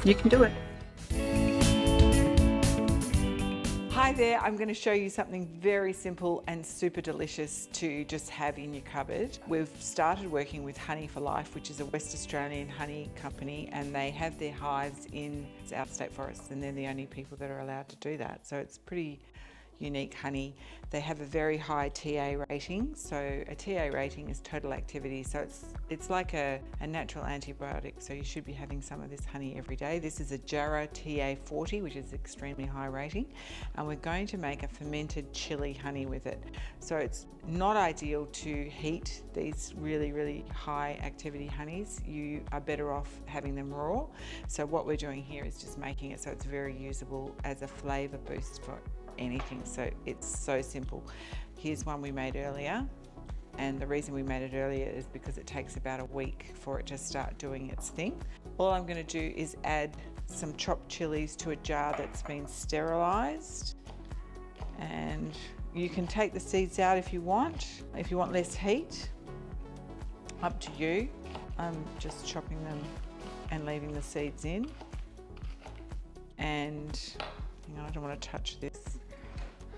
You can do it. Hi there, I'm going to show you something very simple and super delicious to just have in your cupboard. We've started working with Honey for Life, which is a West Australian honey company, and they have their hives in our state forests, and they're the only people that are allowed to do that. So it's pretty unique honey. They have a very high TA rating. So a TA rating is total activity. So it's like a natural antibiotic. So you should be having some of this honey every day. This is a Jarrah TA 40, which is extremely high rating. And we're going to make a fermented chili honey with it. So it's not ideal to heat these really, really high activity honeys. You are better off having them raw. So what we're doing here is just making it so it's very usable as a flavor boost for anything. So it's so simple. Here's one we made earlier, and the reason we made it earlier is because it takes about a week for it to start doing its thing. All I'm going to do is add some chopped chilies to a jar that's been sterilized, and you can take the seeds out if you want less heat, up to you. I'm just chopping them and leaving the seeds in, and I don't want to touch this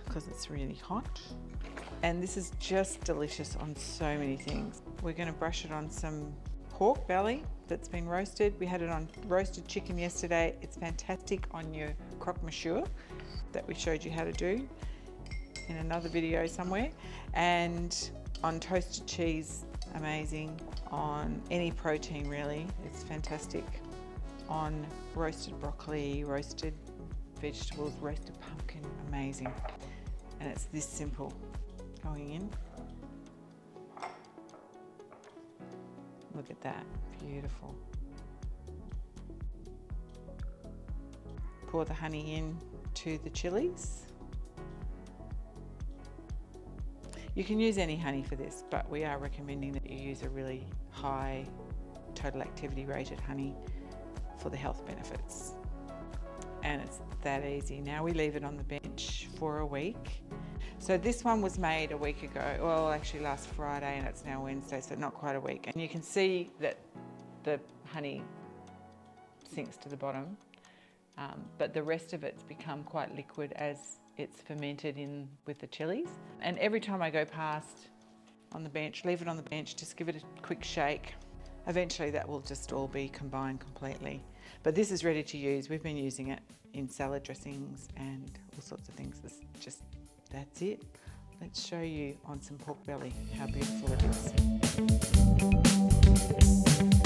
because it's really hot. And this is just delicious on so many things. We're going to brush it on some pork belly that's been roasted. We had it on roasted chicken yesterday. It's fantastic on your croque monsieur that we showed you how to do in another video somewhere. And on toasted cheese, amazing. On any protein really, it's fantastic. On roasted broccoli, roasted vegetables, roasted pumpkin, amazing. And it's this simple, going in. Look at that, beautiful. Pour the honey in to the chilies. You can use any honey for this, but we are recommending that you use a really high total activity rated honey for the health benefits. And it's that easy. Now we leave it on the bench for a week. So this one was made a week ago, well actually last Friday, and it's now Wednesday, so not quite a week. And you can see that the honey sinks to the bottom, but the rest of it's become quite liquid as it's fermented in with the chilies. And every time I go past on the bench, leave it on the bench, just give it a quick shake. Eventually that will just all be combined completely. But this is ready to use. We've been using it in salad dressings and all sorts of things. That's it. Let's show you on some pork belly how beautiful it is.